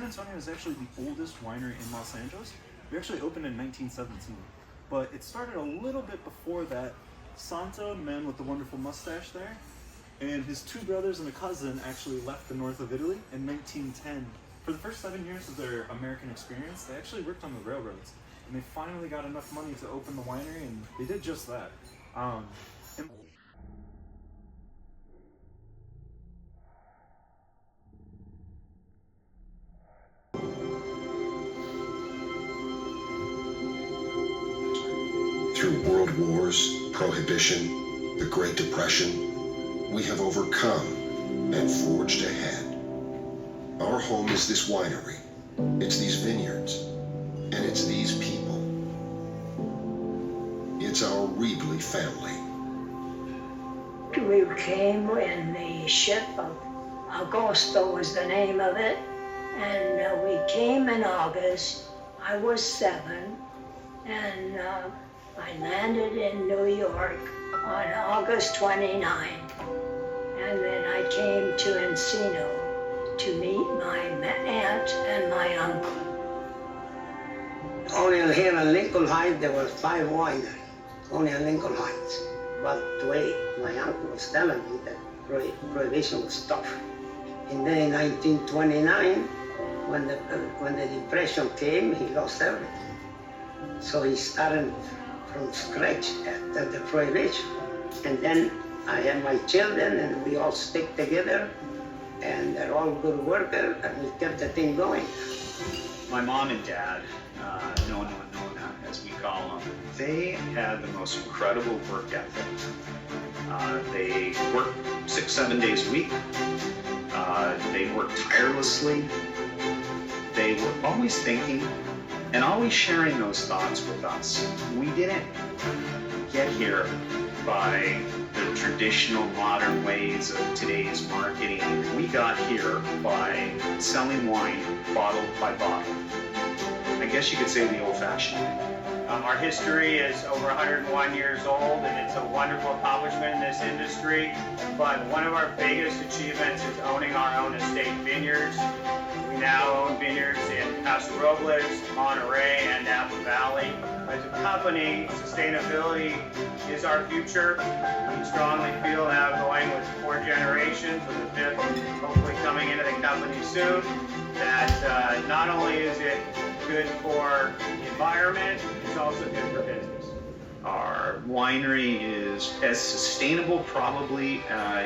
Antonio is actually the oldest winery in Los Angeles. We actually opened in 1917, but it started a little bit before that. Santo, the man with the wonderful mustache there, and his two brothers and a cousin actually left the north of Italy in 1910. For the first 7 years of their American experience, they actually worked on the railroads, and they finally got enough money to open the winery, and they did just that. And Through world wars, prohibition, the Great Depression, we have overcome and forged ahead. Our home is this winery, it's these vineyards, and it's these people. It's our Reedley family. We came in the ship of Agosto was the name of it, and we came in August. I was 7, and I landed in New York on August 29, and then I came to Encino to meet my aunt and my uncle. Only here in Lincoln Heights there were 5 wineries, only in Lincoln Heights. But the way my uncle was telling me that prohibition was tough. And then in 1929, when the Depression came, he lost everything. So he started from scratch at the prohibition. And then I had my children, and we all stick together, and they're all good workers, and we kept the thing going. My mom and dad, Nona, as we call them, they had the most incredible work ethic. They worked 6-7 days a week. They worked tirelessly. They were always thinking and always sharing those thoughts with us. We didn't get here by the traditional modern ways of today's marketing. We got here by selling wine bottle by bottle. I guess you could say the old-fashioned way. Our history is over 101 years old, and it's a wonderful accomplishment in this industry. But one of our biggest achievements is owning our own estate vineyards. We now own vineyards in Paso Robles, Monterey, and Napa Valley. As a company, sustainability is our future. We strongly feel now going with 4 generations, with the 5th hopefully coming into the company soon, that not only is it good for the environment, it's also good for business. Our winery is as sustainable probably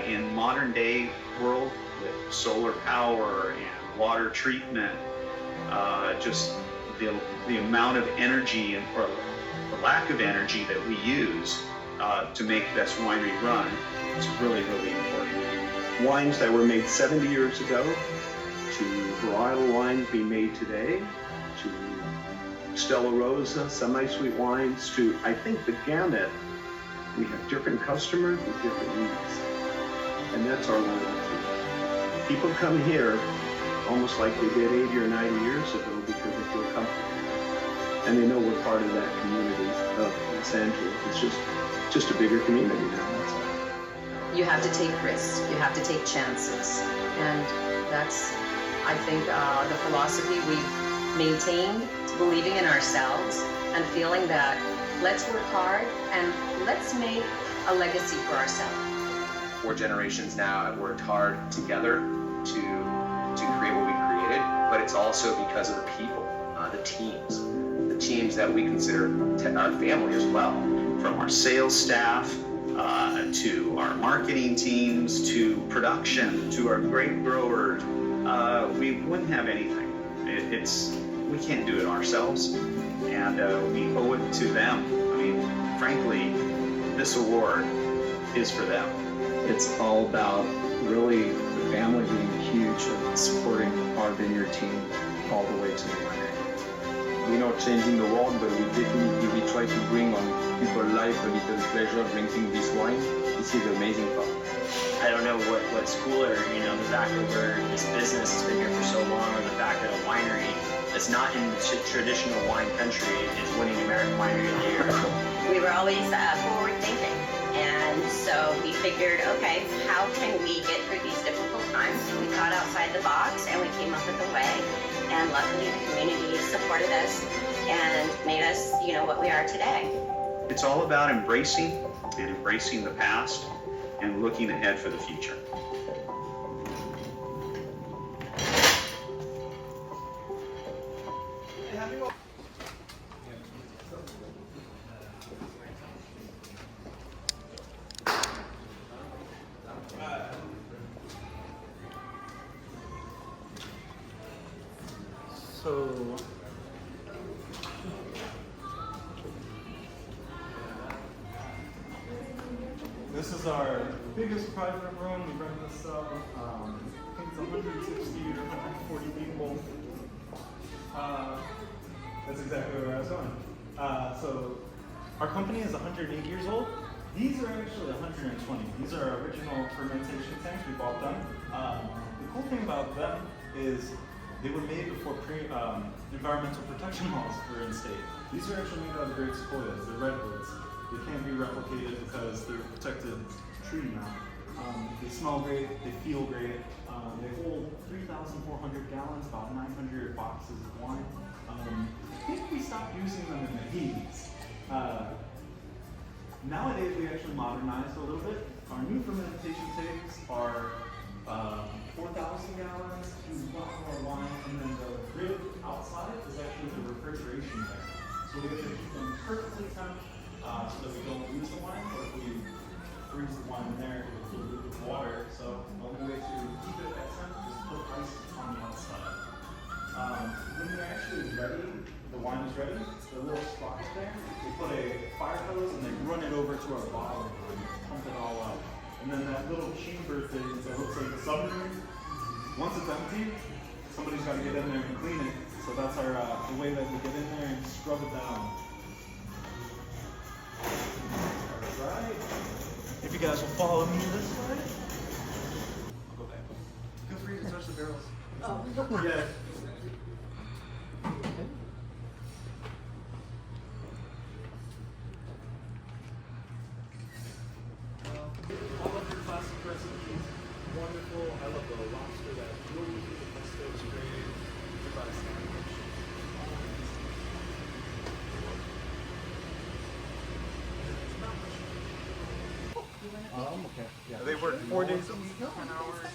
in modern day world with solar power and water treatment. Just the amount of energy or the lack of energy that we use to make this winery run is really, really important. Wines that were made 70 years ago to varietal wines being made today, to Stella Rosa, semi-sweet wines, to, I think, the gamut. We have different customers with different needs, and that's our loyalty. People come here almost like they did 80 or 90 years ago because they feel comfortable, and they know we're part of that community of Los Angeles. It's just a bigger community now, that's all. You have to take risks, you have to take chances, and that's, I think, the philosophy we've maintained, believing in ourselves and feeling that let's work hard and let's make a legacy for ourselves. 4 generations now have worked hard together to create what we created, but it's also because of the people, the teams that we consider our family as well. From our sales staff to our marketing teams to production to our grape growers, we wouldn't have anything. We can't do it ourselves, and we owe it to them. I mean, frankly, this award is for them. It's all about really the family being huge and supporting our vineyard team all the way to the winery. We're not changing the world, but we definitely try to bring on people's life a little pleasure drinking this wine. This is the amazing part. I don't know what's cooler, the fact that this business has been here for so long, or the fact that a winery that's not in the traditional wine country is winning American Winery of the Year. We were always forward thinking, and So we figured, okay, how can we get through these difficult times? We thought outside the box and we came up with a way. And luckily the community supported us and made us, what we are today. It's all about embracing the past and looking ahead for the future. So, this is our biggest private room. We rent this up. I think it's 160 or 140 people. That's exactly where I was going. So, our company is 108 years old. These are actually 120. These are our original fermentation tanks. We bought them. The cool thing about them is they were made before environmental protection laws were in state. These are actually made out of great sequoias. They're redwoods. They can't be replicated because they're a protected tree now. They smell great. They feel great. They hold 3,400 gallons, about 900 boxes of wine. I think we stopped using them in the 80s. Nowadays, we actually modernized a little bit. Our new fermentation tanks are 4,000 gallons, do a lot more wine, and then the grid outside is actually the refrigeration tank. So we have to keep them perfectly temp so that we don't lose the wine, or if we freeze the wine in there, it will dilute with water. So the only way to keep it at temp is put ice on the outside. When they're actually ready, the wine is ready, the little spots there, we put a fire hose and they run it over to our bottle and pump it all out. And then that little chamber thing that looks like a submarine, once it's empty, somebody's got to get in there and clean it. So that's our the way that we get in there and scrub it down. Alright. If you guys will follow me this way. I'll go back. Feel free to touch the barrels. Oh. Yeah. All of your classic recipes, wonderful. I love the lobster that really the pesto is great. The best sandwich. Okay. Yeah. They work 4 days a week, 10 hours.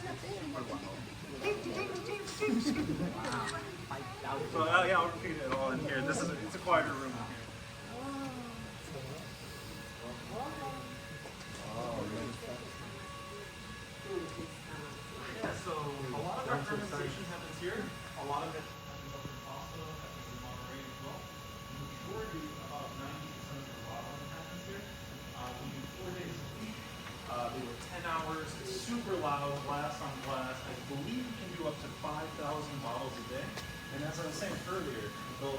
So yeah, I'll repeat it all in here. It's a quieter room in here. Yeah, so a lot of our fermentation happens here. A lot of it happens up in Costa, happens in Monterey as well. The majority, about 90% of the bottling happens here. We do 4 days a week. They were 10 hours, super loud, glass on glass. I believe we can do up to 5,000 bottles a day. And as I was saying earlier, they'll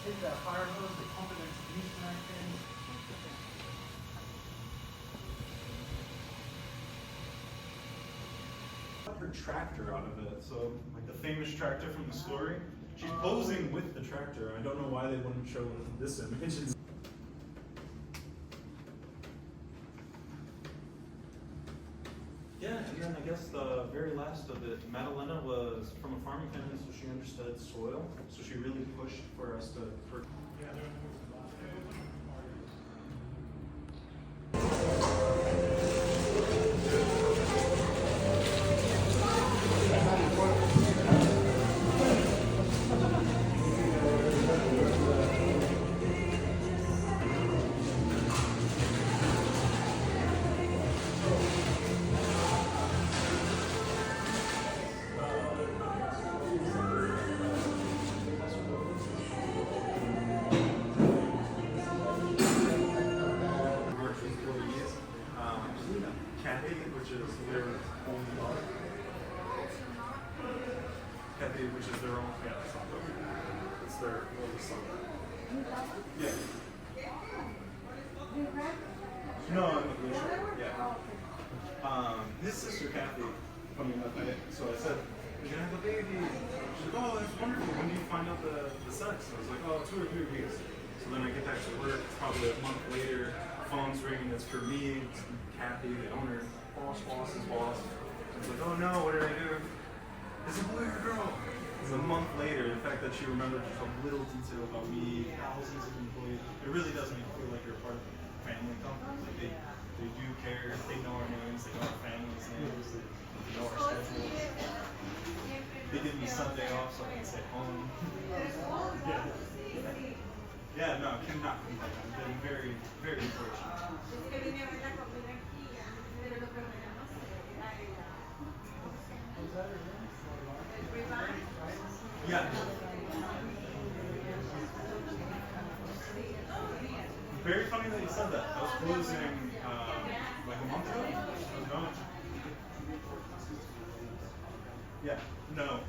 take that fire hose, they pump it into these things. Her tractor out of it, so like the famous tractor from the story, she's posing with the tractor. I don't know why they wouldn't show this image. Yeah, and then I guess the very last of it, Madalena was from a farming family, so she understood soil, so she really pushed for us to. Which is their own, yeah, it's not their, it's their oldest son. Yeah. No, I'm English. Yeah. His sister Kathy, funny enough, so I said, you're gonna have a baby. She's like, oh, that's wonderful. When do you find out the sex? I was like, oh, 2 or 3 weeks. So then I get back to work, probably a month later, phone's ringing. It's for me. It's Kathy, the owner. Boss's boss. It's like, oh no, what did I do? Is it a boy or a girl? It's a month later. The fact that she remembered just a little detail about me, thousands of employees, it really does make you feel like you're a part of a family company. Like they do care. They know our names. They know our families' names. They know our schedules. They give me Sunday off so I can stay home. Yeah, no, cannot complain. I've been very, very fortunate. Yeah. Very funny that you said that. I was closing like a month ago. I was going. Yeah. No.